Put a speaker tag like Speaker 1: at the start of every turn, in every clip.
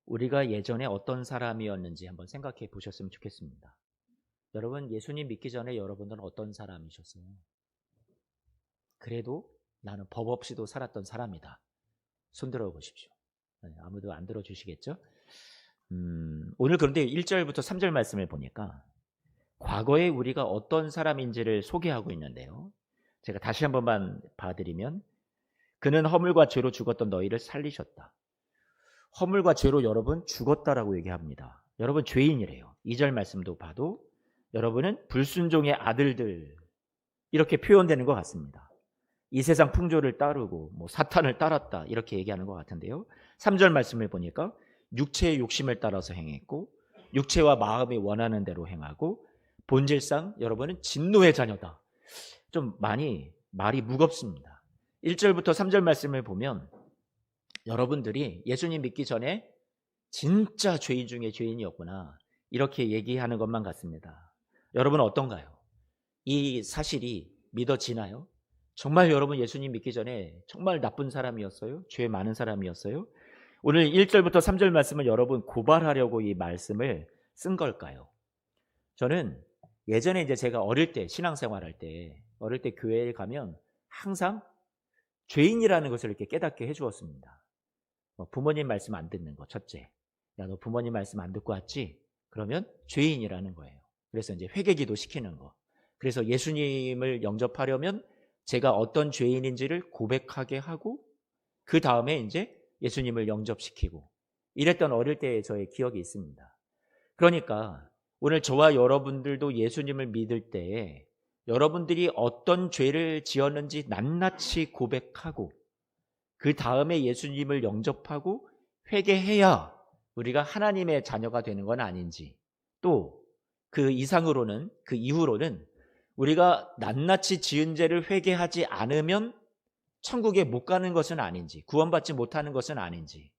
Speaker 1: 우리가 예전에 어떤 사람이었는지 한번 생각해 보셨으면 좋겠습니다. 여러분, 예수님 믿기 전에 여러분들은 어떤 사람이셨어요? 그래도 나는 법 없이도 살았던 사람이다. 손 들어 보십시오. 아무도 안 들어주시겠죠? 오늘 그런데 1절부터 3절 말씀을 보니까 과거에 우리가 어떤 사람인지를 소개하고 있는데요. 제가 다시 한 번만 봐드리면, 그는 허물과 죄로 죽었던 너희를 살리셨다. 허물과 죄로 여러분 죽었다라고 얘기합니다. 여러분 죄인이래요. 2절 말씀도 봐도 여러분은 불순종의 아들들, 이렇게 표현되는 것 같습니다. 이 세상 풍조를 따르고 사탄을 따랐다, 이렇게 얘기하는 것 같은데요. 3절 말씀을 보니까 육체의 욕심을 따라서 행했고 육체와 마음이 원하는 대로 행하고 본질상 여러분은 진노의 자녀다. 좀 많이 말이 무겁습니다. 1절부터 3절 말씀을 보면 여러분들이 예수님 믿기 전에 진짜 죄인 중에 죄인이었구나, 이렇게 얘기하는 것만 같습니다. 여러분 어떤가요? 이 사실이 믿어지나요? 정말 여러분 예수님 믿기 전에 정말 나쁜 사람이었어요? 죄 많은 사람이었어요? 오늘 1절부터 3절 말씀은 여러분 고발하려고 이 말씀을 쓴 걸까요? 저는 예전에 이제 제가 어릴 때 신앙생활할 때, 어릴 때 교회에 가면 항상 죄인이라는 것을 이렇게 깨닫게 해주었습니다. 부모님 말씀 안 듣는 거 첫째. 야, 너 부모님 말씀 안 듣고 왔지? 그러면 죄인이라는 거예요. 그래서 이제 회개기도 시키는 거. 그래서 예수님을 영접하려면 제가 어떤 죄인인지를 고백하게 하고 그 다음에 이제 예수님을 영접시키고, 이랬던 어릴 때의 저의 기억이 있습니다. 그러니까 오늘 저와 여러분들도 예수님을 믿을 때에 여러분들이 어떤 죄를 지었는지 낱낱이 고백하고 그 다음에 예수님을 영접하고 회개해야 우리가 하나님의 자녀가 되는 건 아닌지, 또 그 이상으로는, 그 이후로는 우리가 낱낱이 지은 죄를 회개하지 않으면 천국에 못 가는 것은 아닌지, 구원받지 못하는 것은 아닌지,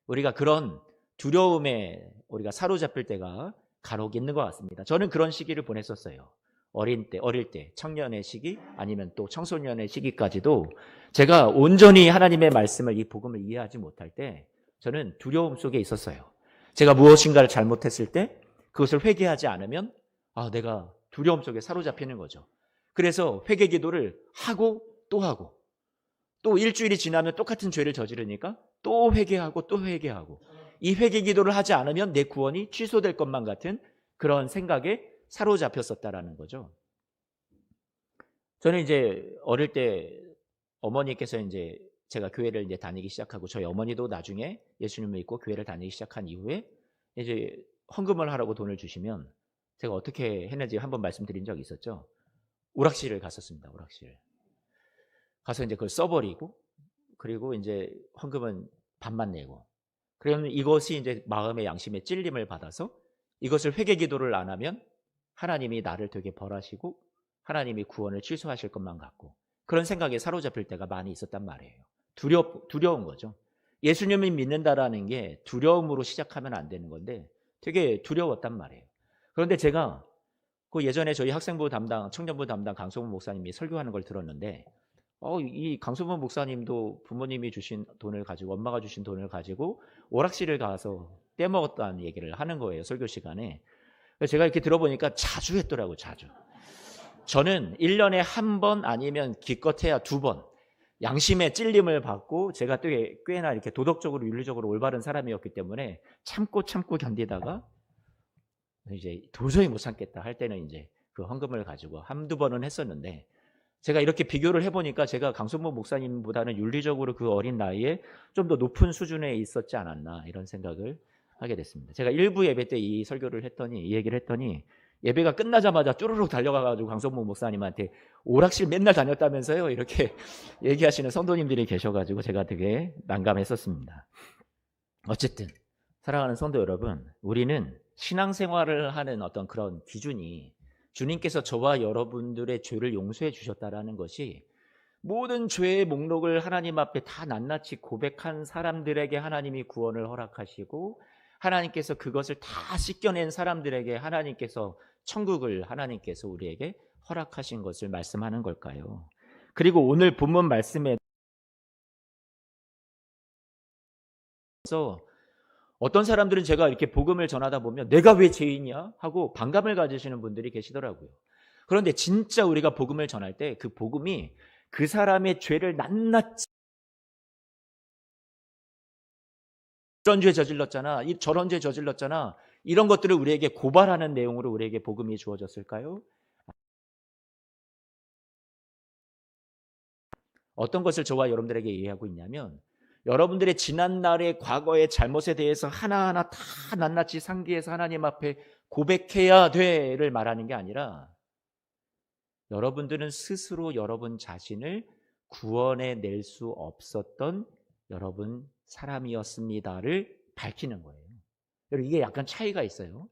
Speaker 1: 우리가 그런 두려움에 우리가 사로잡힐 때가 간혹 있는 것 같습니다. 저는 그런 시기를 보냈었어요. 어릴 때, 청년의 시기, 아니면 또 청소년의 시기까지도 제가 온전히 하나님의 말씀을, 이 복음을 이해하지 못할 때 저는 두려움 속에 있었어요. 제가 무엇인가를 잘못했을 때 그것을 회개하지 않으면 내가 두려움 속에 사로잡히는 거죠. 그래서 회개 기도를 하고 또 일주일이 지나면 똑같은 죄를 저지르니까 또 회개하고 또 회개하고, 이 회개 기도를 하지 않으면 내 구원이 취소될 것만 같은 그런 생각에 사로잡혔었다라는 거죠. 저는 이제 어릴 때 어머니께서 이제 제가 교회를 이제 다니기 시작하고, 저희 어머니도 나중에 예수님을 믿고 교회를 다니기 시작한 이후에 이제 헌금을 하라고 돈을 주시면 제가 어떻게 했는지 한번 말씀드린 적이 있었죠. 오락실을 갔었습니다. 오락실 가서 이제 그걸 써버리고, 그리고 이제 헌금은 반만 내고, 그러면 이것이 이제 마음의 양심의 찔림을 받아서 이것을 회개 기도를 안 하면 하나님이 나를 되게 벌하시고 하나님이 구원을 취소하실 것만 같고, 그런 생각에 사로잡힐 때가 많이 있었단 말이에요. 두려운 거죠. 예수님을 믿는다라는 게 두려움으로 시작하면 안 되는 건데 되게 두려웠단 말이에요. 그런데 제가 그 예전에 저희 학생부 담당, 청년부 담당 강소문 목사님이 설교하는 걸 들었는데, 이 강소문 목사님도 부모님이 주신 돈을 가지고, 엄마가 주신 돈을 가지고 오락실을 가서 떼먹었다는 얘기를 하는 거예요, 설교 시간에. 제가 이렇게 들어보니까 자주 했더라고요, 자주. 저는 1년에 한 번 아니면 기껏해야 2번 양심의 찔림을 받고, 제가 또 꽤나 이렇게 도덕적으로 윤리적으로 올바른 사람이었기 때문에 참고 견디다가 이제 도저히 못 참겠다 할 때는 이제 그 헌금을 가지고 한두 번은 했었는데, 제가 이렇게 비교를 해보니까 제가 강성모 목사님보다는 윤리적으로 그 어린 나이에 좀 더 높은 수준에 있었지 않았나, 이런 생각을 하게 됐습니다. 제가 일부 예배 때 이 설교를 했더니, 이 얘기를 했더니 예배가 끝나자마자 쭈루룩 달려가가지고 강성모 목사님한테 오락실 맨날 다녔다면서요, 이렇게 얘기하시는 성도님들이 계셔가지고 제가 되게 난감했었습니다. 어쨌든 사랑하는 성도 여러분, 우리는 신앙생활을 하는 어떤 그런 기준이 주님께서 저와 여러분들의 죄를 용서해 주셨다라는 것이, 모든 죄의 목록을 하나님 앞에 다 낱낱이 고백한 사람들에게 하나님이 구원을 허락하시고, 하나님께서 그것을 다 씻겨낸 사람들에게 하나님께서 천국을 하나님께서 우리에게 허락하신 것을 말씀하는 걸까요? 그리고 오늘 본문 말씀에서 어떤 사람들은 제가 이렇게 복음을 전하다 보면 내가 왜 죄인이야? 하고 반감을 가지시는 분들이 계시더라고요. 그런데 진짜 우리가 복음을 전할 때 그 복음이 그 사람의 죄를 낱낱이 이런 죄 저질렀잖아, 저런 죄 저질렀잖아, 이런 것들을 우리에게 고발하는 내용으로 우리에게 복음이 주어졌을까요? 어떤 것을 저와 여러분들에게 이해하고 있냐면 여러분들의 지난날의 과거의 잘못에 대해서 하나하나 다 낱낱이 상기해서 하나님 앞에 고백해야 돼를 말하는 게 아니라 여러분들은 스스로 여러분 자신을 구원해 낼 수 없었던 여러분 사람이었습니다를 밝히는 거예요. 여러분, 이게 약간 차이가 있어요.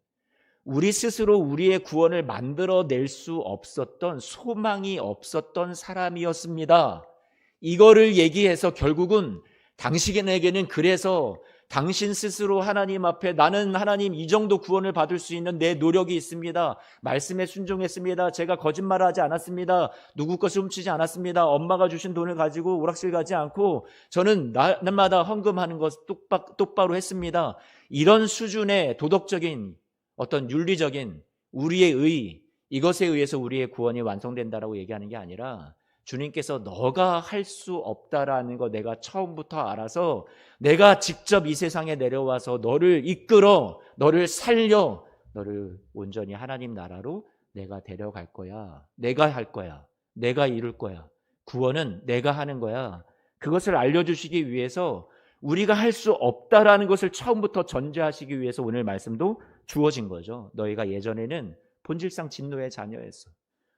Speaker 1: 우리 스스로 우리의 구원을 만들어낼 수 없었던, 소망이 없었던 사람이었습니다. 이거를 얘기해서 결국은 당신에게는 그래서 당신 스스로 하나님 앞에 나는 하나님 이 정도 구원을 받을 수 있는 내 노력이 있습니다. 말씀에 순종했습니다. 제가 거짓말하지 않았습니다. 누구 것을 훔치지 않았습니다. 엄마가 주신 돈을 가지고 오락실 가지 않고 저는 날마다 헌금하는 것 똑바로 했습니다. 이런 수준의 도덕적인 어떤 윤리적인 우리의 의, 이것에 의해서 우리의 구원이 완성된다라고 얘기하는 게 아니라 주님께서 너가 할 수 없다라는 거 내가 처음부터 알아서 내가 직접 이 세상에 내려와서 너를 이끌어, 너를 살려, 너를 온전히 하나님 나라로 내가 데려갈 거야. 내가 할 거야. 내가 이룰 거야. 구원은 내가 하는 거야. 그것을 알려주시기 위해서 우리가 할 수 없다라는 것을 처음부터 전제하시기 위해서 오늘 말씀도 주어진 거죠. 너희가 예전에는 본질상 진노의 자녀였어.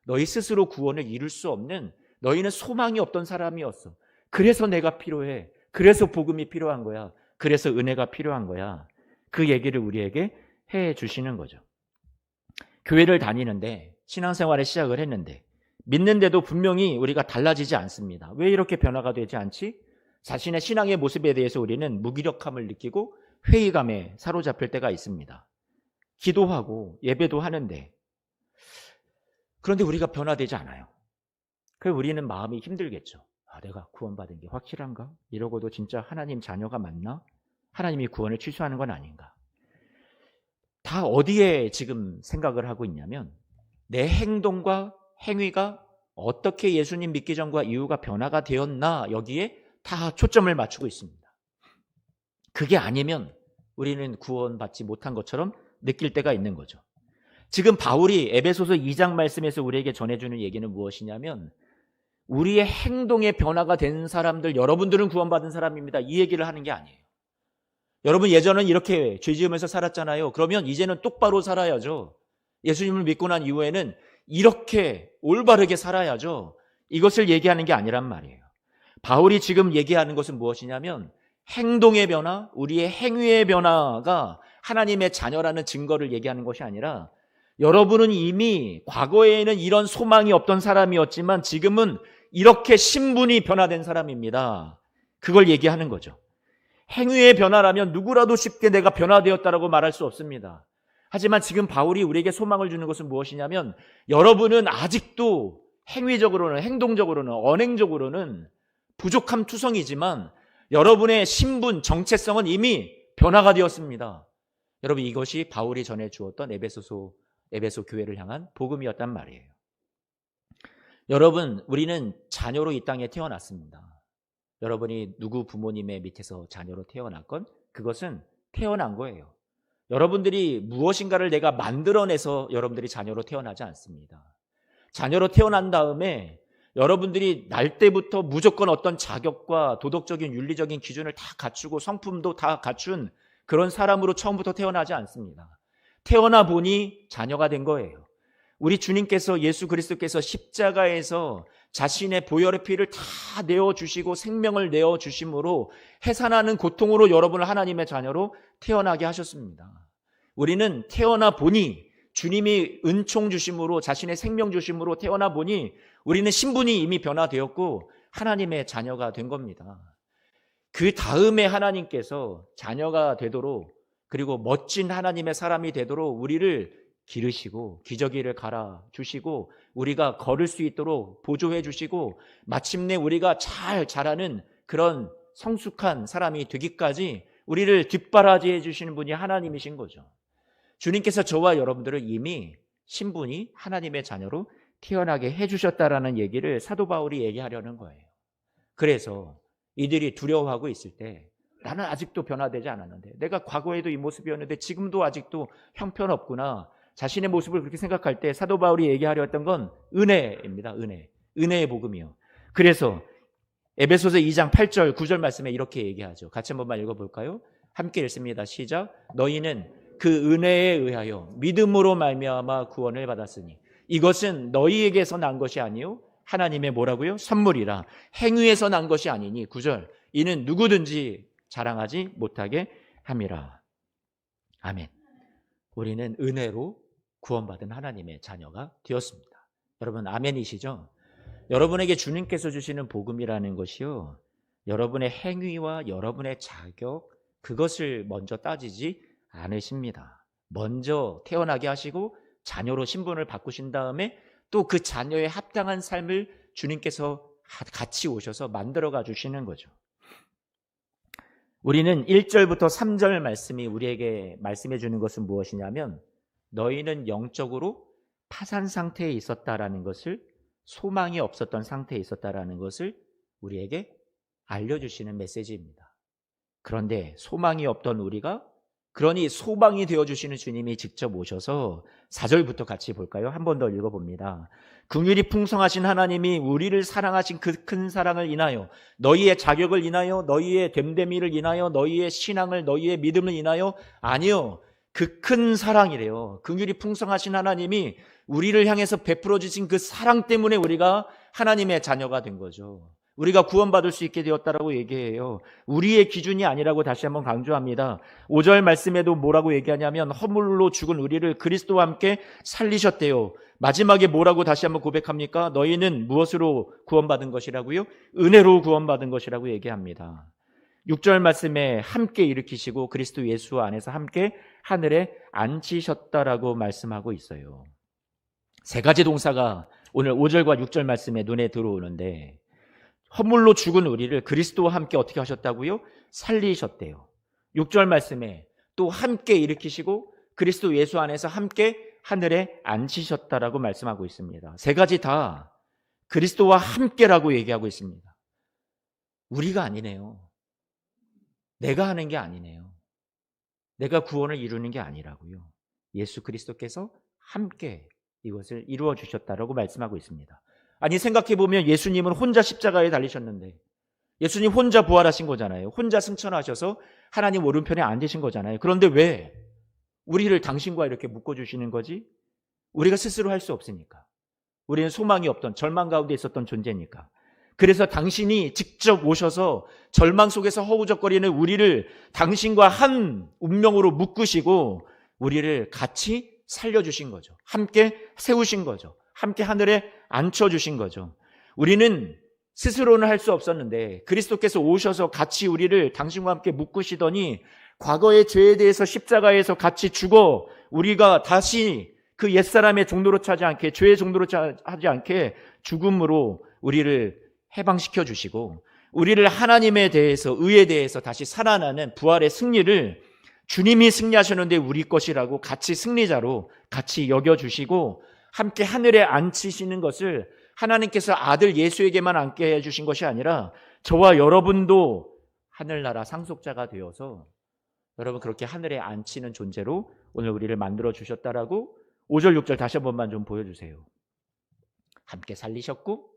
Speaker 1: 너희 스스로 구원을 이룰 수 없는, 너희는 소망이 없던 사람이었어. 그래서 내가 필요해. 그래서 복음이 필요한 거야. 그래서 은혜가 필요한 거야. 그 얘기를 우리에게 해 주시는 거죠. 교회를 다니는데, 신앙생활을 시작을 했는데 믿는데도 분명히 우리가 달라지지 않습니다. 왜 이렇게 변화가 되지 않지? 자신의 신앙의 모습에 대해서 우리는 무기력함을 느끼고 회의감에 사로잡힐 때가 있습니다. 기도하고 예배도 하는데 그런데 우리가 변화되지 않아요. 그래서 우리는 마음이 힘들겠죠. 내가 구원받은 게 확실한가? 이러고도 진짜 하나님 자녀가 맞나? 하나님이 구원을 취소하는 건 아닌가? 다 어디에 지금 생각을 하고 있냐면 내 행동과 행위가 어떻게 예수님 믿기 전과 이후가 변화가 되었나, 여기에 다 초점을 맞추고 있습니다. 그게 아니면 우리는 구원받지 못한 것처럼 느낄 때가 있는 거죠. 지금 바울이 에베소서 2장 말씀에서 우리에게 전해주는 얘기는 무엇이냐면 우리의 행동의 변화가 된 사람들, 여러분들은 구원받은 사람입니다, 이 얘기를 하는 게 아니에요. 여러분 예전은 이렇게 죄 지으면서 살았잖아요. 그러면 이제는 똑바로 살아야죠. 예수님을 믿고 난 이후에는 이렇게 올바르게 살아야죠. 이것을 얘기하는 게 아니란 말이에요. 바울이 지금 얘기하는 것은 무엇이냐면 행동의 변화, 우리의 행위의 변화가 하나님의 자녀라는 증거를 얘기하는 것이 아니라 여러분은 이미 과거에는 이런 소망이 없던 사람이었지만 지금은 이렇게 신분이 변화된 사람입니다. 그걸 얘기하는 거죠. 행위의 변화라면 누구라도 쉽게 내가 변화되었다라고 말할 수 없습니다. 하지만 지금 바울이 우리에게 소망을 주는 것은 무엇이냐면 여러분은 아직도 행위적으로는, 행동적으로는, 언행적으로는 부족함 투성이지만 여러분의 신분, 정체성은 이미 변화가 되었습니다. 여러분 이것이 바울이 전해 주었던 에베소 교회를 향한 복음이었단 말이에요. 여러분, 우리는 자녀로 이 땅에 태어났습니다. 여러분이 누구 부모님의 밑에서 자녀로 태어났건 그것은 태어난 거예요. 여러분들이 무엇인가를 내가 만들어내서 여러분들이 자녀로 태어나지 않습니다. 자녀로 태어난 다음에 여러분들이 날 때부터 무조건 어떤 자격과 도덕적인 윤리적인 기준을 다 갖추고 성품도 다 갖춘 그런 사람으로 처음부터 태어나지 않습니다. 태어나 보니 자녀가 된 거예요. 우리 주님께서, 예수 그리스도께서 십자가에서 자신의 보혈의 피를 다 내어주시고 생명을 내어주심으로 해산하는 고통으로 여러분을 하나님의 자녀로 태어나게 하셨습니다. 우리는 태어나 보니 주님이 은총 주심으로, 자신의 생명 주심으로 태어나 보니 우리는 신분이 이미 변화되었고 하나님의 자녀가 된 겁니다. 그 다음에 하나님께서 자녀가 되도록, 그리고 멋진 하나님의 사람이 되도록 우리를 기르시고 기저귀를 갈아주시고 우리가 걸을 수 있도록 보조해 주시고 마침내 우리가 잘 자라는 그런 성숙한 사람이 되기까지 우리를 뒷바라지해 주시는 분이 하나님이신 거죠. 주님께서 저와 여러분들을 이미 신분이 하나님의 자녀로 태어나게 해주셨다라는 얘기를 사도 바울이 얘기하려는 거예요. 그래서 이들이 두려워하고 있을 때 나는 아직도 변화되지 않았는데, 내가 과거에도 이 모습이었는데 지금도 아직도 형편없구나, 자신의 모습을 그렇게 생각할 때 사도 바울이 얘기하려 했던 건 은혜입니다. 은혜의 복음이요. 그래서 에베소서 2장 8절 9절 말씀에 이렇게 얘기하죠. 같이 한 번만 읽어볼까요? 함께 읽습니다. 시작. 너희는 그 은혜에 의하여 믿음으로 말미암아 구원을 받았으니 이것은 너희에게서 난 것이 아니요 하나님의 뭐라고요? 선물이라. 행위에서 난 것이 아니니 9절. 이는 누구든지 자랑하지 못하게 함이라. 아멘. 우리는 은혜로 구원받은 하나님의 자녀가 되었습니다. 여러분 아멘이시죠? 여러분에게 주님께서 주시는 복음이라는 것이요, 여러분의 행위와 여러분의 자격, 그것을 먼저 따지지 않으십니다. 먼저 태어나게 하시고 자녀로 신분을 바꾸신 다음에 또 그 자녀에 합당한 삶을 주님께서 같이 오셔서 만들어가 주시는 거죠. 우리는 1절부터 3절 말씀이 우리에게 말씀해 주는 것은 무엇이냐면, 너희는 영적으로 파산 상태에 있었다라는 것을, 소망이 없었던 상태에 있었다라는 것을 우리에게 알려주시는 메시지입니다. 그런데 소망이 없던 우리가, 그러니 소망이 되어주시는 주님이 직접 오셔서 4절부터 같이 볼까요? 한 번 더 읽어봅니다. 긍휼이 풍성하신 하나님이 우리를 사랑하신 그 큰 사랑을 인하여, 너희의 자격을 인하여, 너희의 됨됨이를 인하여, 너희의 신앙을, 너희의 믿음을 인하여, 아니요, 그 큰 사랑이래요. 긍휼이 풍성하신 하나님이 우리를 향해서 베풀어 주신 그 사랑 때문에 우리가 하나님의 자녀가 된 거죠. 우리가 구원받을 수 있게 되었다라고 얘기해요. 우리의 기준이 아니라고 다시 한번 강조합니다. 5절 말씀에도 뭐라고 얘기하냐면, 허물로 죽은 우리를 그리스도와 함께 살리셨대요. 마지막에 뭐라고 다시 한번 고백합니까? 너희는 무엇으로 구원받은 것이라고요? 은혜로 구원받은 것이라고 얘기합니다. 6절 말씀에 함께 일으키시고 그리스도 예수 안에서 함께 하늘에 앉히셨다라고 말씀하고 있어요. 세 가지 동사가 오늘 5절과 6절 말씀에 눈에 들어오는데, 허물로 죽은 우리를 그리스도와 함께 어떻게 하셨다고요? 살리셨대요. 6절 말씀에 또 함께 일으키시고 그리스도 예수 안에서 함께 하늘에 앉히셨다라고 말씀하고 있습니다. 세 가지 다 그리스도와 함께라고 얘기하고 있습니다. 우리가 아니네요. 내가 하는 게 아니네요. 내가 구원을 이루는 게 아니라고요. 예수 그리스도께서 함께 이것을 이루어 주셨다라고 말씀하고 있습니다. 아니, 생각해보면 예수님은 혼자 십자가에 달리셨는데, 예수님 혼자 부활하신 거잖아요. 혼자 승천하셔서 하나님 오른편에 앉으신 거잖아요. 그런데 왜 우리를 당신과 이렇게 묶어주시는 거지? 우리가 스스로 할 수 없으니까. 우리는 소망이 없던, 절망 가운데 있었던 존재니까. 그래서 당신이 직접 오셔서 절망 속에서 허우적거리는 우리를 당신과 한 운명으로 묶으시고 우리를 같이 살려주신 거죠. 함께 세우신 거죠. 함께 하늘에 앉혀주신 거죠. 우리는 스스로는 할 수 없었는데 그리스도께서 오셔서 같이 우리를 당신과 함께 묶으시더니, 과거의 죄에 대해서 십자가에서 같이 죽어 우리가 다시 그 옛사람의 종로로 차지 않게, 죄의 종로로 차지 않게 죽음으로 우리를 해방시켜 주시고, 우리를 하나님에 대해서, 의에 대해서 다시 살아나는 부활의 승리를 주님이 승리하셨는데 우리 것이라고 같이 승리자로 같이 여겨주시고 함께 하늘에 앉히시는 것을, 하나님께서 아들 예수에게만 앉게 해주신 것이 아니라 저와 여러분도 하늘나라 상속자가 되어서 여러분 그렇게 하늘에 앉히는 존재로 오늘 우리를 만들어 주셨다라고 5절 6절 다시 한 번만 좀 보여주세요. 함께 살리셨고,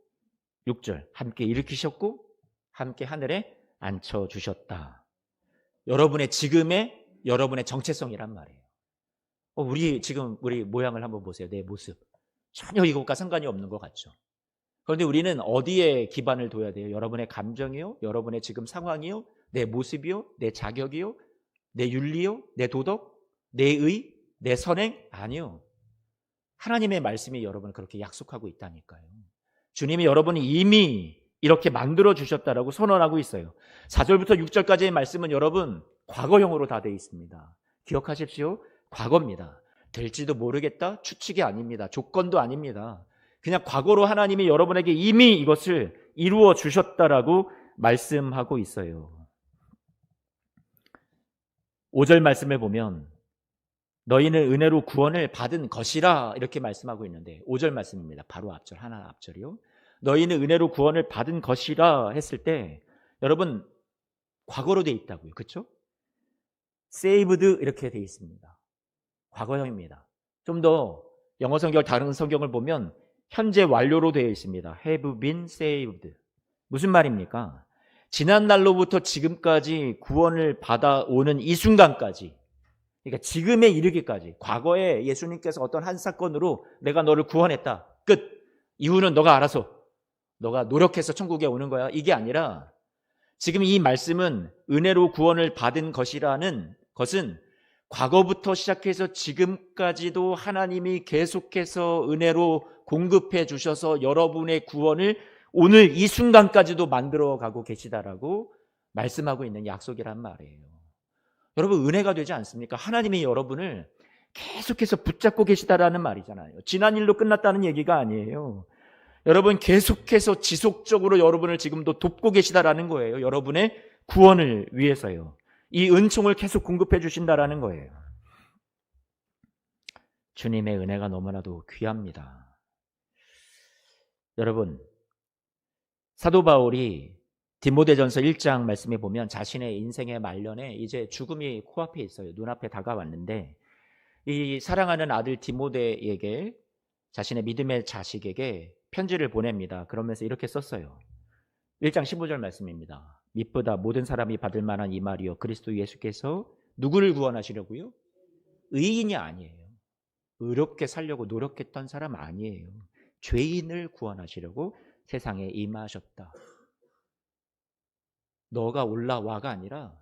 Speaker 1: 6절 함께 일으키셨고, 함께 하늘에 앉혀주셨다. 여러분의 지금의, 여러분의 정체성이란 말이에요. 우리 지금 우리 모양을 한번 보세요. 내 모습 전혀 이것과 상관이 없는 것 같죠. 그런데 우리는 어디에 기반을 둬야 돼요? 여러분의 감정이요? 여러분의 지금 상황이요? 내 모습이요? 내 자격이요? 내 윤리요? 내 도덕? 내 의? 내 선행? 아니요. 하나님의 말씀이 여러분을 그렇게 약속하고 있다니까요. 주님이 여러분이 이미 이렇게 만들어 주셨다라고 선언하고 있어요. 4절부터 6절까지의 말씀은 여러분 과거형으로 다 되어 있습니다. 기억하십시오. 과거입니다. 될지도 모르겠다? 추측이 아닙니다. 조건도 아닙니다. 그냥 과거로 하나님이 여러분에게 이미 이것을 이루어 주셨다라고 말씀하고 있어요. 5절 말씀을 보면 너희는 은혜로 구원을 받은 것이라 이렇게 말씀하고 있는데 5절 말씀입니다. 바로 앞절, 하나 앞절이요. 너희는 은혜로 구원을 받은 것이라 했을 때 여러분 과거로 돼 있다고요. 그렇죠? saved 이렇게 돼 있습니다. 과거형입니다. 좀 더 영어 성경 다른 성경을 보면 현재 완료로 되어 있습니다. have been saved. 무슨 말입니까? 지난 날로부터 지금까지 구원을 받아오는 이 순간까지, 그러니까 지금에 이르기까지, 과거에 예수님께서 어떤 한 사건으로 내가 너를 구원했다. 끝. 이후는 너가 알아서, 너가 노력해서 천국에 오는 거야. 이게 아니라 지금 이 말씀은 은혜로 구원을 받은 것이라는 것은 과거부터 시작해서 지금까지도 하나님이 계속해서 은혜로 공급해 주셔서 여러분의 구원을 오늘 이 순간까지도 만들어 가고 계시다라고 말씀하고 있는 약속이란 말이에요. 여러분 은혜가 되지 않습니까? 하나님이 여러분을 계속해서 붙잡고 계시다라는 말이잖아요. 지난 일로 끝났다는 얘기가 아니에요. 여러분 계속해서 지속적으로 여러분을 지금도 돕고 계시다라는 거예요. 여러분의 구원을 위해서요. 이 은총을 계속 공급해 주신다라는 거예요. 주님의 은혜가 너무나도 귀합니다. 여러분 사도 바울이 디모데전서 1장 말씀에 보면 자신의 인생의 말년에 이제 죽음이 코앞에 있어요. 눈앞에 다가왔는데 이 사랑하는 아들 디모데에게 자신의 믿음의 자식에게 편지를 보냅니다. 그러면서 이렇게 썼어요. 1장 15절 말씀입니다. 믿보다 모든 사람이 받을 만한 이 말이요 그리스도 예수께서 누구를 구원하시려고요? 의인이 아니에요. 의롭게 살려고 노력했던 사람 아니에요. 죄인을 구원하시려고 세상에 임하셨다. 너가 올라와가 아니라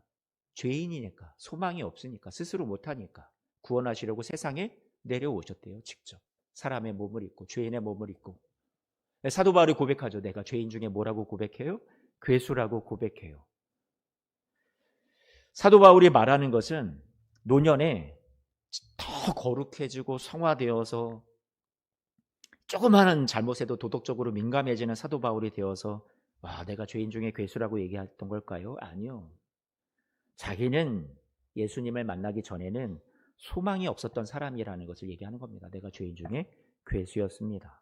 Speaker 1: 죄인이니까, 소망이 없으니까, 스스로 못하니까 구원하시려고 세상에 내려오셨대요. 직접 사람의 몸을 입고, 죄인의 몸을 입고. 사도 바울이 고백하죠. 내가 죄인 중에 뭐라고 고백해요? 괴수라고 고백해요. 사도 바울이 말하는 것은 노년에 더 거룩해지고 성화되어서 조그마한 잘못에도 도덕적으로 민감해지는 사도 바울이 되어서 와, 내가 죄인 중에 괴수라고 얘기했던 걸까요? 아니요. 자기는 예수님을 만나기 전에는 소망이 없었던 사람이라는 것을 얘기하는 겁니다. 내가 죄인 중에 괴수였습니다.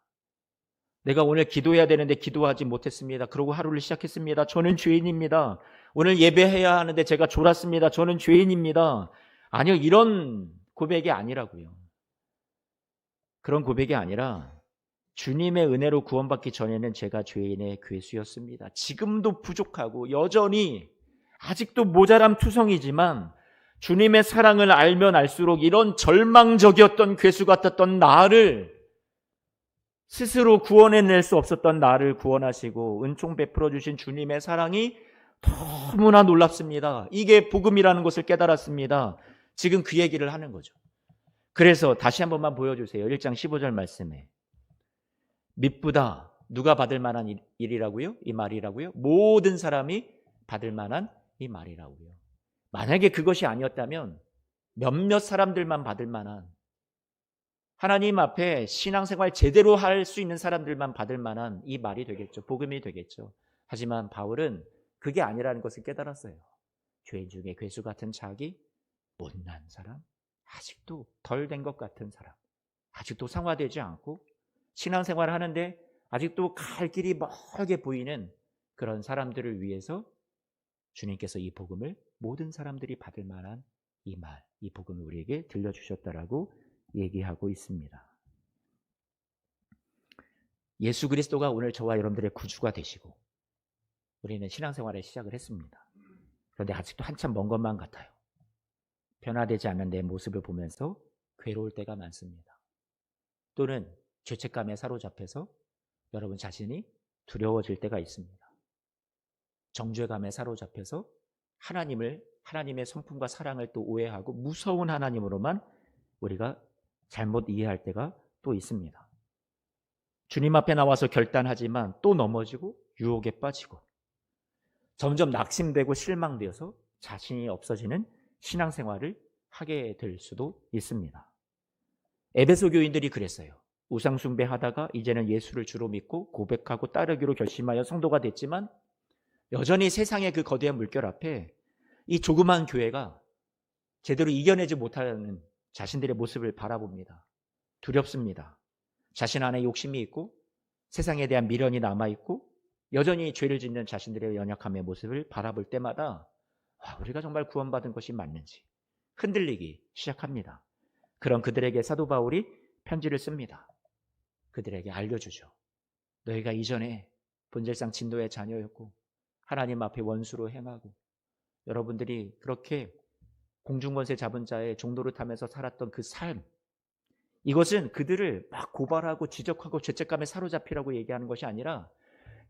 Speaker 1: 내가 오늘 기도해야 되는데 기도하지 못했습니다. 그러고 하루를 시작했습니다. 저는 죄인입니다. 오늘 예배해야 하는데 제가 졸았습니다. 저는 죄인입니다. 아니요, 이런 고백이 아니라고요. 그런 고백이 아니라 주님의 은혜로 구원받기 전에는 제가 죄인의 괴수였습니다. 지금도 부족하고 여전히 아직도 모자람 투성이지만 주님의 사랑을 알면 알수록 이런 절망적이었던 괴수 같았던 나를, 스스로 구원해낼 수 없었던 나를 구원하시고 은총 베풀어 주신 주님의 사랑이 너무나 놀랍습니다. 이게 복음이라는 것을 깨달았습니다. 지금 그 얘기를 하는 거죠. 그래서 다시 한 번만 보여주세요. 1장 15절 말씀에 믿보다 누가 받을 만한 일이라고요? 이 말이라고요? 모든 사람이 받을 만한 이 말이라고요. 만약에 그것이 아니었다면 몇몇 사람들만 받을 만한, 하나님 앞에 신앙생활 제대로 할 수 있는 사람들만 받을 만한 이 말이 되겠죠. 복음이 되겠죠. 하지만 바울은 그게 아니라는 것을 깨달았어요. 죄인 중에 괴수 같은 자기, 못난 사람, 아직도 덜 된 것 같은 사람, 아직도 상화되지 않고 신앙생활을 하는데 아직도 갈 길이 멀게 보이는 그런 사람들을 위해서 주님께서 이 복음을 모든 사람들이 받을 만한 이 말, 이 복음을 우리에게 들려주셨다라고 얘기하고 있습니다. 예수 그리스도가 오늘 저와 여러분들의 구주가 되시고 우리는 신앙생활을 시작을 했습니다. 그런데 아직도 한참 먼 것만 같아요. 변화되지 않는 내 모습을 보면서 괴로울 때가 많습니다. 또는 죄책감에 사로잡혀서 여러분 자신이 두려워질 때가 있습니다. 정죄감에 사로잡혀서 하나님의 성품과 사랑을 또 오해하고 무서운 하나님으로만 우리가 잘못 이해할 때가 또 있습니다. 주님 앞에 나와서 결단하지만 또 넘어지고 유혹에 빠지고 점점 낙심되고 실망되어서 자신이 없어지는 신앙생활을 하게 될 수도 있습니다. 에베소 교인들이 그랬어요. 우상 숭배하다가 이제는 예수를 주로 믿고 고백하고 따르기로 결심하여 성도가 됐지만 여전히 세상의 그 거대한 물결 앞에 이 조그만 교회가 제대로 이겨내지 못하는 자신들의 모습을 바라봅니다. 두렵습니다. 자신 안에 욕심이 있고 세상에 대한 미련이 남아있고 여전히 죄를 짓는 자신들의 연약함의 모습을 바라볼 때마다 우리가 정말 구원받은 것이 맞는지 흔들리기 시작합니다. 그런 그들에게 사도 바울이 편지를 씁니다. 그들에게 알려주죠. 너희가 이전에 본질상 진노의 자녀였고 하나님 앞에 원수로 행하고 여러분들이 그렇게 공중권세 잡은 자의 종노릇 하면서 살았던 그 삶, 이것은 그들을 막 고발하고 지적하고 죄책감에 사로잡히라고 얘기하는 것이 아니라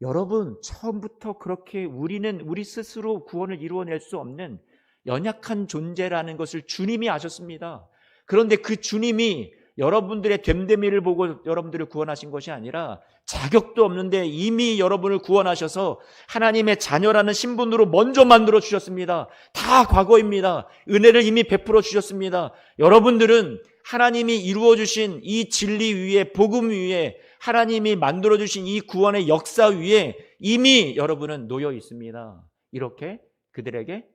Speaker 1: 여러분 처음부터 그렇게 우리는 우리 스스로 구원을 이루어낼 수 없는 연약한 존재라는 것을 주님이 아셨습니다. 그런데 그 주님이 여러분들의 됨됨이를 보고 여러분들을 구원하신 것이 아니라 자격도 없는데 이미 여러분을 구원하셔서 하나님의 자녀라는 신분으로 먼저 만들어 주셨습니다. 다 과거입니다. 은혜를 이미 베풀어 주셨습니다. 여러분들은 하나님이 이루어 주신 이 진리 위에, 복음 위에, 하나님이 만들어 주신 이 구원의 역사 위에 이미 여러분은 놓여 있습니다. 이렇게 그들에게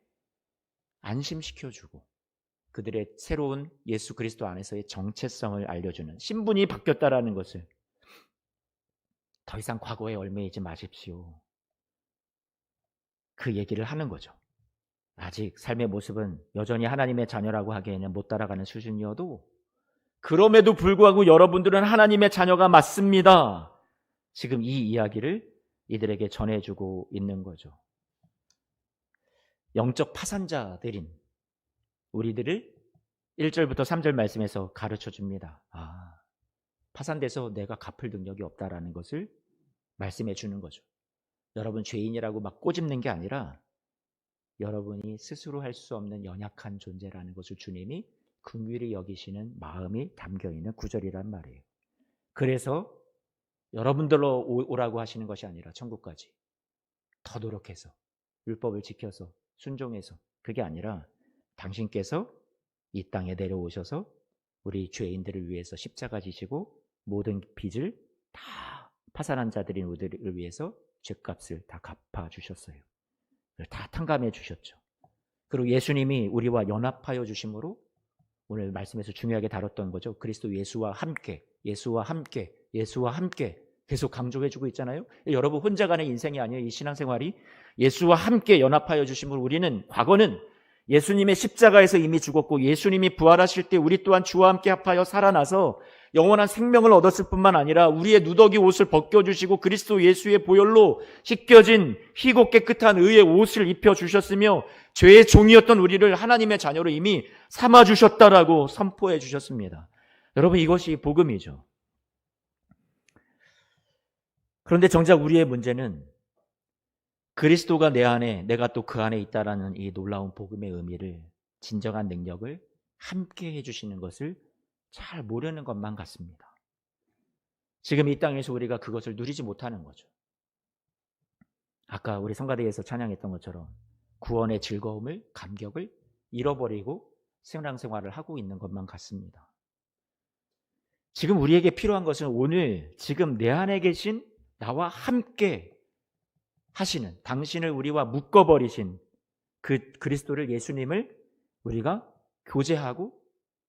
Speaker 1: 안심시켜주고 그들의 새로운 예수 그리스도 안에서의 정체성을 알려주는, 신분이 바뀌었다라는 것을, 더 이상 과거에 얽매이지 마십시오, 그 얘기를 하는 거죠. 아직 삶의 모습은 여전히 하나님의 자녀라고 하기에는 못 따라가는 수준이어도 그럼에도 불구하고 여러분들은 하나님의 자녀가 맞습니다. 지금 이 이야기를 이들에게 전해주고 있는 거죠. 영적 파산자들인 우리들을 1절부터 3절 말씀에서 가르쳐 줍니다. 파산돼서 내가 갚을 능력이 없다라는 것을 말씀해 주는 거죠. 여러분 죄인이라고 막 꼬집는 게 아니라 여러분이 스스로 할 수 없는 연약한 존재라는 것을 주님이 긍휼히 여기시는 마음이 담겨있는 구절이란 말이에요. 그래서 여러분들로 오라고 하시는 것이 아니라 천국까지 더 노력해서 율법을 지켜서 순종해서, 그게 아니라 당신께서 이 땅에 내려오셔서 우리 죄인들을 위해서 십자가 지시고 모든 빚을 다 파산한 자들인 우리를 위해서 죄값을 다 갚아주셨어요. 다 탕감해 주셨죠. 그리고 예수님이 우리와 연합하여 주심으로 오늘 말씀에서 중요하게 다뤘던 거죠. 그리스도 예수와 함께, 예수와 함께, 예수와 함께 계속 강조해주고 있잖아요. 여러분 혼자 가는 인생이 아니에요. 이 신앙생활이 예수와 함께 연합하여 주심으로 우리는, 과거는 예수님의 십자가에서 이미 죽었고 예수님이 부활하실 때 우리 또한 주와 함께 합하여 살아나서 영원한 생명을 얻었을 뿐만 아니라 우리의 누더기 옷을 벗겨주시고 그리스도 예수의 보혈로 씻겨진 희고 깨끗한 의의 옷을 입혀주셨으며 죄의 종이었던 우리를 하나님의 자녀로 이미 삼아주셨다라고 선포해 주셨습니다. 여러분 이것이 복음이죠. 그런데 정작 우리의 문제는 그리스도가 내 안에, 내가 또 그 안에 있다라는 이 놀라운 복음의 의미를, 진정한 능력을 함께 해주시는 것을 잘 모르는 것만 같습니다. 지금 이 땅에서 우리가 그것을 누리지 못하는 거죠. 아까 우리 성가대에서 찬양했던 것처럼 구원의 즐거움을, 감격을 잃어버리고 신앙생활을 하고 있는 것만 같습니다. 지금 우리에게 필요한 것은 오늘 지금 내 안에 계신 나와 함께 하시는, 당신을 우리와 묶어버리신 그 그리스도를, 예수님을 우리가 교제하고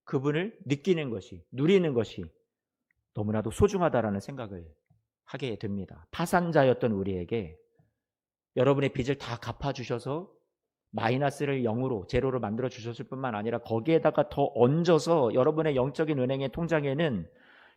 Speaker 1: 그분을 느끼는 것이, 누리는 것이 너무나도 소중하다라는 생각을 하게 됩니다. 파산자였던 우리에게 여러분의 빚을 다 갚아주셔서 마이너스를 0으로, 제로로 만들어 주셨을 뿐만 아니라 거기에다가 더 얹어서 여러분의 영적인 은행의 통장에는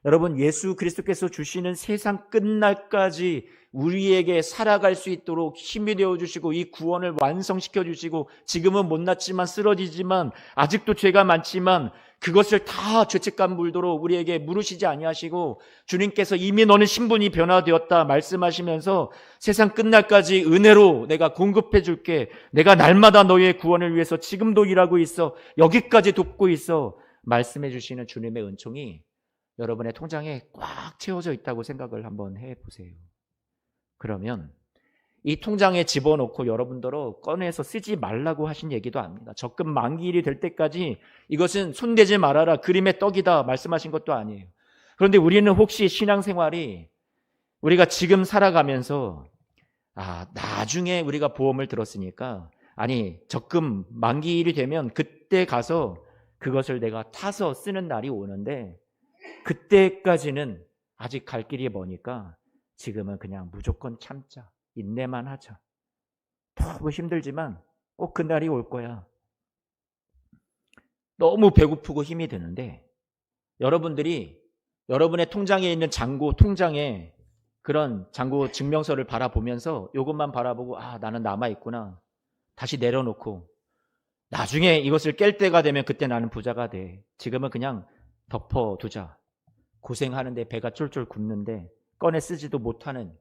Speaker 1: 여러분 예수 그리스도께서 주시는 세상 끝날까지 우리에게 살아갈 수 있도록 힘이 되어주시고 이 구원을 완성시켜 주시고, 지금은 못났지만 쓰러지지만 아직도 죄가 많지만 그것을 다 죄책감 물도록 우리에게 물으시지 아니하시고 주님께서 이미 너는 신분이 변화되었다 말씀하시면서 세상 끝날까지 은혜로 내가 공급해 줄게, 내가 날마다 너희의 구원을 위해서 지금도 일하고 있어, 여기까지 돕고 있어 말씀해 주시는 주님의 은총이 여러분의 통장에 꽉 채워져 있다고 생각을 한번 해보세요. 그러면 이 통장에 집어넣고 여러분들로 꺼내서 쓰지 말라고 하신 얘기도 아닙니다. 적금 만기일이 될 때까지 이것은 손대지 말아라, 그림의 떡이다 말씀하신 것도 아니에요. 그런데 우리는 혹시 신앙생활이 우리가 지금 살아가면서 나중에 우리가 보험을 들었으니까 아니 적금 만기일이 되면 그때 가서 그것을 내가 타서 쓰는 날이 오는데 그때까지는 아직 갈 길이 머니까 지금은 그냥 무조건 참자. 인내만 하자. 너무 힘들지만 꼭 그날이 올 거야. 너무 배고프고 힘이 드는데 여러분들이 여러분의 통장에 있는 잔고 통장에 그런 잔고 증명서를 바라보면서 이것만 바라보고 나는 남아있구나. 다시 내려놓고 나중에 이것을 깰 때가 되면 그때 나는 부자가 돼. 지금은 그냥 덮어두자. 고생하는데 배가 쫄쫄 굶는데 꺼내 쓰지도 못하는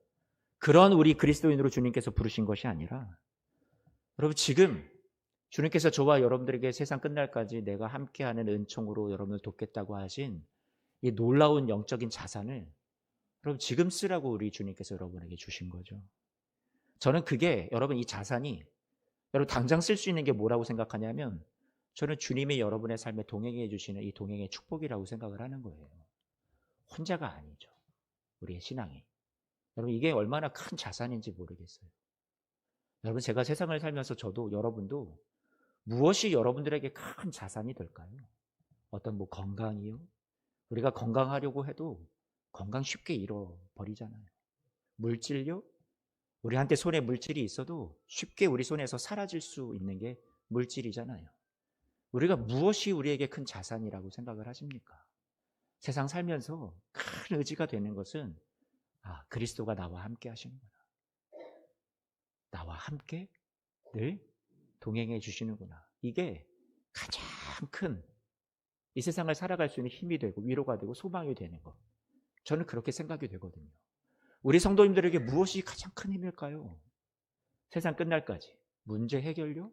Speaker 1: 그런 우리 그리스도인으로 주님께서 부르신 것이 아니라 여러분 지금 주님께서 저와 여러분들에게 세상 끝날까지 내가 함께하는 은총으로 여러분을 돕겠다고 하신 이 놀라운 영적인 자산을 여러분 지금 쓰라고 우리 주님께서 여러분에게 주신 거죠. 저는 그게 여러분 이 자산이 여러분 당장 쓸 수 있는 게 뭐라고 생각하냐면 저는 주님이 여러분의 삶에 동행해 주시는 이 동행의 축복이라고 생각을 하는 거예요. 혼자가 아니죠. 우리의 신앙이. 여러분 이게 얼마나 큰 자산인지 모르겠어요. 여러분 제가 세상을 살면서 저도 여러분도 무엇이 여러분들에게 큰 자산이 될까요? 어떤 건강이요? 우리가 건강하려고 해도 건강 쉽게 잃어버리잖아요. 물질요? 우리한테 손에 물질이 있어도 쉽게 우리 손에서 사라질 수 있는 게 물질이잖아요. 우리가 무엇이 우리에게 큰 자산이라고 생각을 하십니까? 세상 살면서 큰 의지가 되는 것은 그리스도가 나와 함께 하시는구나. 나와 함께 늘 동행해 주시는구나. 이게 가장 큰 이 세상을 살아갈 수 있는 힘이 되고 위로가 되고 소망이 되는 것. 저는 그렇게 생각이 되거든요. 우리 성도님들에게 무엇이 가장 큰 힘일까요? 세상 끝날까지. 문제 해결요?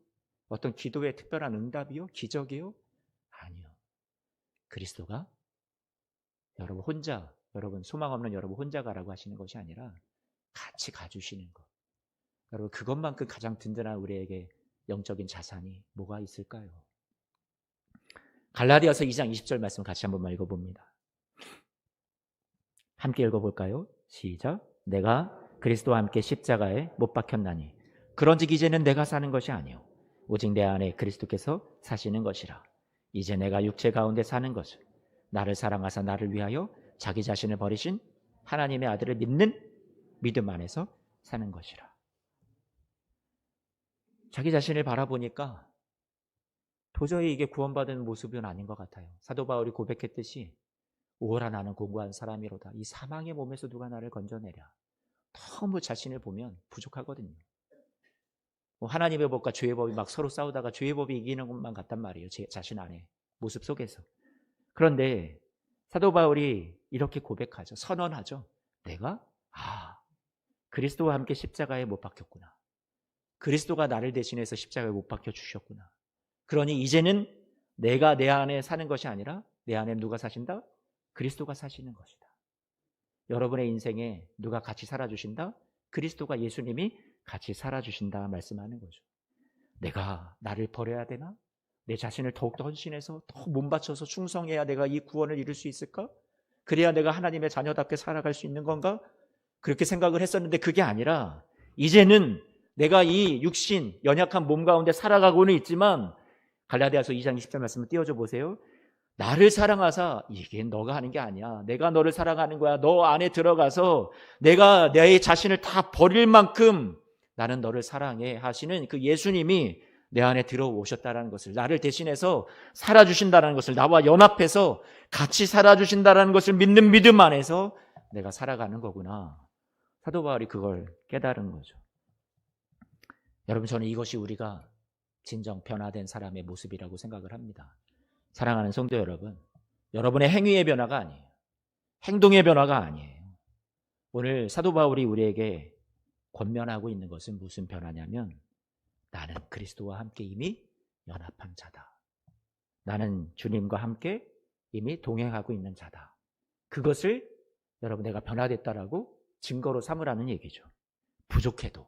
Speaker 1: 어떤 기도의 특별한 응답이요? 기적이요? 아니요. 그리스도가 여러분 혼자, 여러분 소망 없는 여러분 혼자 가라고 하시는 것이 아니라 같이 가주시는 것. 여러분 그것만큼 가장 든든한 우리에게 영적인 자산이 뭐가 있을까요? 갈라디아서 2장 20절 말씀 같이 한번 읽어봅니다. 함께 읽어볼까요? 시작. 내가 그리스도와 함께 십자가에 못 박혔나니 그런즉 이제는 내가 사는 것이 아니요 오직 내 안에 그리스도께서 사시는 것이라. 이제 내가 육체 가운데 사는 것은 나를 사랑하사 나를 위하여 자기 자신을 버리신 하나님의 아들을 믿는 믿음 안에서 사는 것이라. 자기 자신을 바라보니까 도저히 이게 구원받은 모습은 아닌 것 같아요. 사도 바울이 고백했듯이 오호라 나는 공고한 사람이로다. 이 사망의 몸에서 누가 나를 건져내랴. 너무 자신을 보면 부족하거든요. 하나님의 법과 죄의 법이 막 서로 싸우다가 죄의 법이 이기는 것만 같단 말이에요. 제 자신 안에 모습 속에서. 그런데 사도 바울이 이렇게 고백하죠. 선언하죠. 내가 그리스도와 함께 십자가에 못 박혔구나. 그리스도가 나를 대신해서 십자가에 못 박혀 주셨구나. 그러니 이제는 내가 내 안에 사는 것이 아니라 내 안에 누가 사신다? 그리스도가 사시는 것이다. 여러분의 인생에 누가 같이 살아주신다? 그리스도가 예수님이 같이 살아주신다 말씀하는 거죠. 내가 나를 버려야 되나? 내 자신을 더욱더 헌신해서 더 몸바쳐서 충성해야 내가 이 구원을 이룰 수 있을까? 그래야 내가 하나님의 자녀답게 살아갈 수 있는 건가? 그렇게 생각을 했었는데 그게 아니라 이제는 내가 이 육신 연약한 몸 가운데 살아가고는 있지만 갈라디아서 2장 20절 말씀을 띄워줘 보세요. 나를 사랑하사 이게 너가 하는 게 아니야. 내가 너를 사랑하는 거야. 너 안에 들어가서 내가 내 자신을 다 버릴 만큼 나는 너를 사랑해 하시는 그 예수님이 내 안에 들어오셨다는 것을, 나를 대신해서 살아주신다는 것을, 나와 연합해서 같이 살아주신다는 것을 믿는 믿음 안에서 내가 살아가는 거구나. 사도 바울이 그걸 깨달은 거죠. 여러분 저는 이것이 우리가 진정 변화된 사람의 모습이라고 생각을 합니다. 사랑하는 성도 여러분, 여러분의 행위의 변화가 아니에요. 행동의 변화가 아니에요. 오늘 사도 바울이 우리에게 권면하고 있는 것은 무슨 변화냐면 나는 그리스도와 함께 이미 연합한 자다. 나는 주님과 함께 이미 동행하고 있는 자다. 그것을 여러분 내가 변화됐다라고 증거로 삼으라는 얘기죠. 부족해도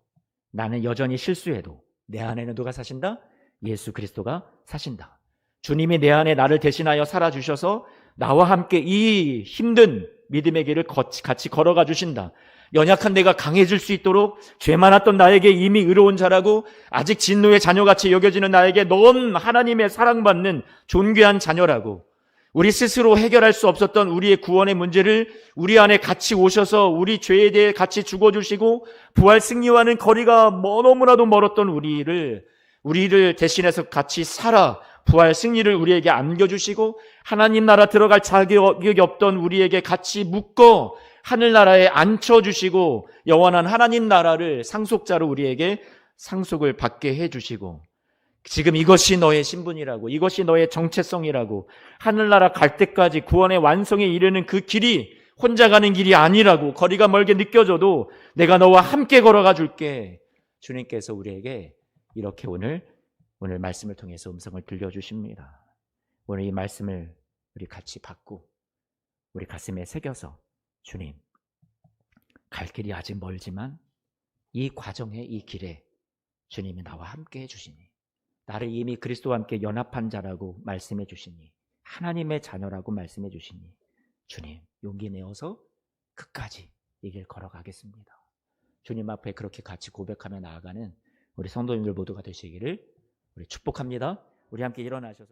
Speaker 1: 나는 여전히 실수해도 내 안에는 누가 사신다? 예수 그리스도가 사신다. 주님이 내 안에 나를 대신하여 살아주셔서 나와 함께 이 힘든 믿음의 길을 같이 걸어가 주신다. 연약한 내가 강해질 수 있도록 죄 많았던 나에게 이미 의로운 자라고 아직 진노의 자녀같이 여겨지는 나에게 넌 하나님의 사랑받는 존귀한 자녀라고 우리 스스로 해결할 수 없었던 우리의 구원의 문제를 우리 안에 같이 오셔서 우리 죄에 대해 같이 죽어주시고 부활 승리와는 거리가 너무나도 멀었던 우리를 대신해서 같이 살아 부활 승리를 우리에게 안겨주시고 하나님 나라 들어갈 자격이 없던 우리에게 같이 묶어 하늘나라에 앉혀주시고 영원한 하나님 나라를 상속자로 우리에게 상속을 받게 해주시고 지금 이것이 너의 신분이라고 이것이 너의 정체성이라고 하늘나라 갈 때까지 구원의 완성에 이르는 그 길이 혼자 가는 길이 아니라고 거리가 멀게 느껴져도 내가 너와 함께 걸어가 줄게. 주님께서 우리에게 이렇게 오늘 말씀을 통해서 음성을 들려주십니다. 오늘 이 말씀을 우리 같이 받고 우리 가슴에 새겨서 주님, 갈 길이 아직 멀지만 이 과정에 이 길에 주님이 나와 함께 해주시니 나를 이미 그리스도와 함께 연합한 자라고 말씀해 주시니 하나님의 자녀라고 말씀해 주시니 주님 용기 내어서 끝까지 이 길 걸어가겠습니다. 주님 앞에 그렇게 같이 고백하며 나아가는 우리 성도님들 모두가 되시기를 우리 축복합니다. 우리 함께 일어나셔서